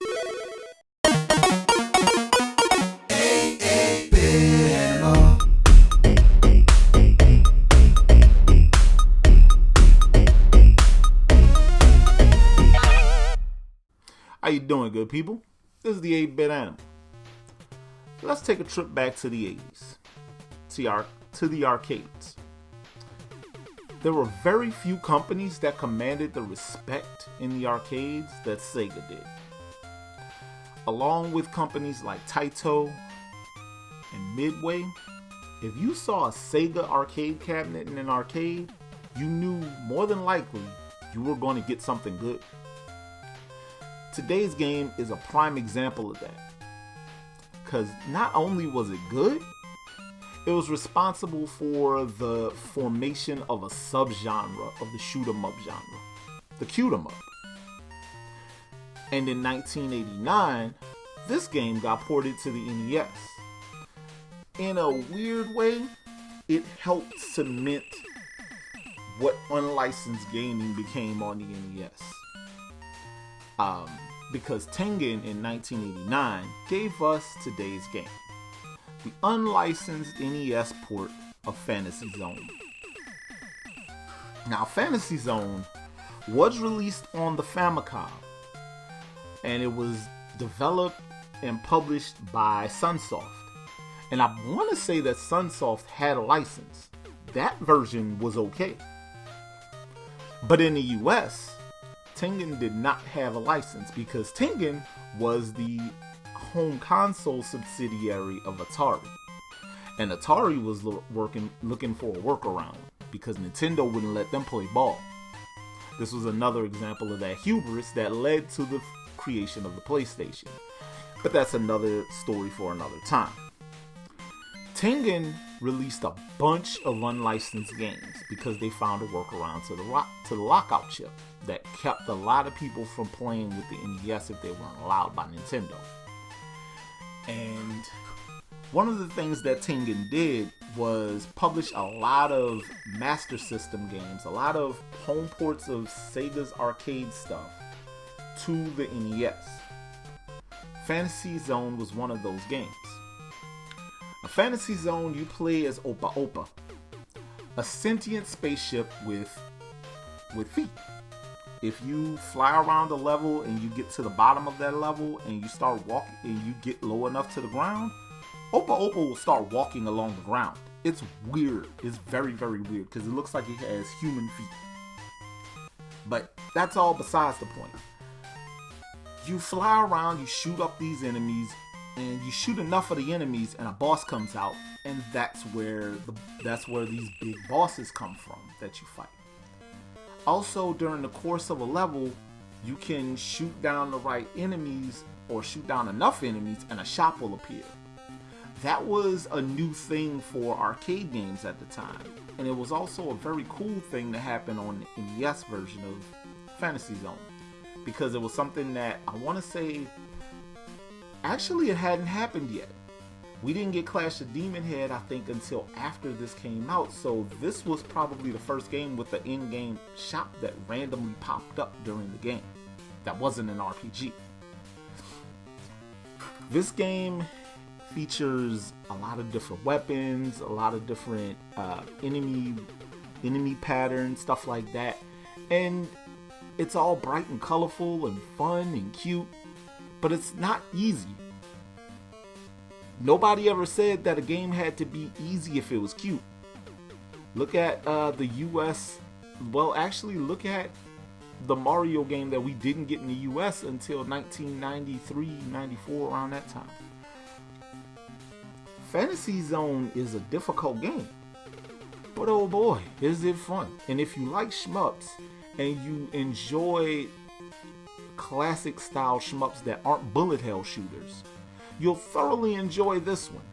How you doing, good people? This is the 8-Bit Animal. Let's take a trip back to the 80s, to the arcades. There were very few companies that commanded the respect in the arcades that Sega did. Along with companies like Taito and Midway, if you saw a Sega arcade cabinet in an arcade, you knew more than likely you were going to get something good. Today's game is a prime example of that, because not only was it good, it was responsible for the formation of a subgenre of the shoot-'em-up genre, the cute-'em-up. And in 1989, this game got ported to the NES. In a weird way, it helped cement what unlicensed gaming became on the NES. Because Tengen in 1989 gave us today's game, the unlicensed NES port of Fantasy Zone. Now, Fantasy Zone was released on the Famicom, and it was developed and published by Sunsoft. And I want to say that Sunsoft had a license. That version was okay. But in the US, Tengen did not have a license because Tengen was the home console subsidiary of Atari. And Atari was looking for a workaround because Nintendo wouldn't let them play ball. This was another example of that hubris that led to the creation of the PlayStation. But that's another story for another time. Tengen released a bunch of unlicensed games because they found a workaround to the lockout chip that kept a lot of people from playing with the NES if they weren't allowed by Nintendo. And one of the things that Tengen did was publish a lot of Master System games, a lot of home ports of Sega's arcade stuff to the NES. Fantasy Zone was one of those games. A Fantasy Zone, you play as Opa Opa, a sentient spaceship with feet. If you fly around a level and you get to the bottom of that level and you start walking and you get low enough to the ground, Opa Opa will start walking along the ground. It's weird. It's very, very weird because it looks like it has human feet. But that's all besides the point. You fly around, you shoot up these enemies, and you shoot enough of the enemies and a boss comes out, and that's where these big bosses come from that you fight. Also, during the course of a level, you can shoot down the right enemies or shoot down enough enemies and a shop will appear. That was a new thing for arcade games at the time, and it was also a very cool thing to happen on the NES version of Fantasy Zone, because it was something that I want to say, actually it hadn't happened yet. We didn't get Clash of Demon Head, I think, until after this came out, so this was probably the first game with the in-game shop that randomly popped up during the game. That wasn't an RPG. This game features a lot of different weapons, a lot of different enemy patterns, stuff like that, and it's all bright and colorful and fun and cute, but it's not easy. Nobody ever said that a game had to be easy if it was cute. Look at the US, well, actually look at the Mario game that we didn't get in the US until 1993, 94, around that time. Fantasy Zone is a difficult game, but oh boy, is it fun. And if you like shmups and you enjoy classic style shmups that aren't bullet hell shooters, you'll thoroughly enjoy this one.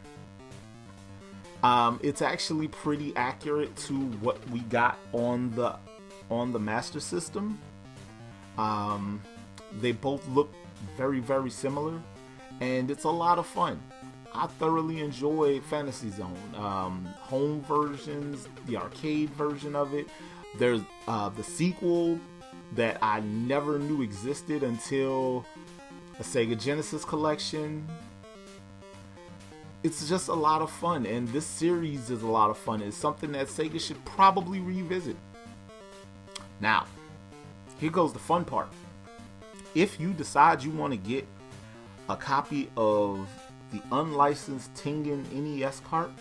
It's actually pretty accurate to what we got on the Master System. They both look very, very similar, and it's a lot of fun. I thoroughly enjoy Fantasy Zone. Home versions, the arcade version of it. There's the sequel that I never knew existed until a Sega Genesis collection. It's just a lot of fun, and this series is a lot of fun. It's something that Sega should probably revisit. Now, here goes the fun part. If you decide you want to get a copy of the unlicensed Tengen NES cart,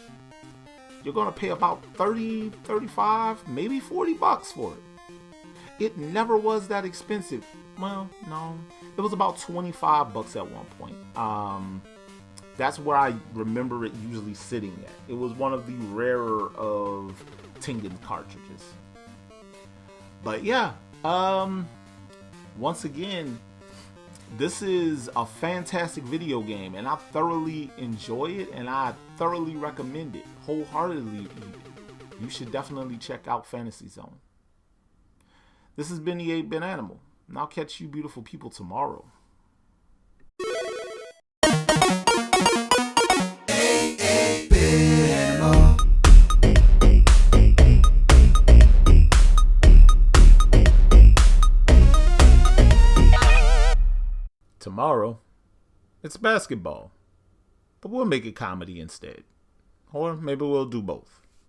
you're going to pay about 30, 35, maybe 40 bucks for it. It never was that expensive. Well, no, it was about 25 bucks at one point. That's where I remember it usually sitting at. It was one of the rarer of Tengen cartridges. But yeah, once again, this is a fantastic video game, and I thoroughly enjoy it, and I thoroughly recommend it wholeheartedly. You should definitely check out Fantasy Zone. This has been the 8-Bit Animal, and I'll catch you beautiful people tomorrow. Tomorrow, it's basketball, but we'll make it comedy instead. Or maybe we'll do both.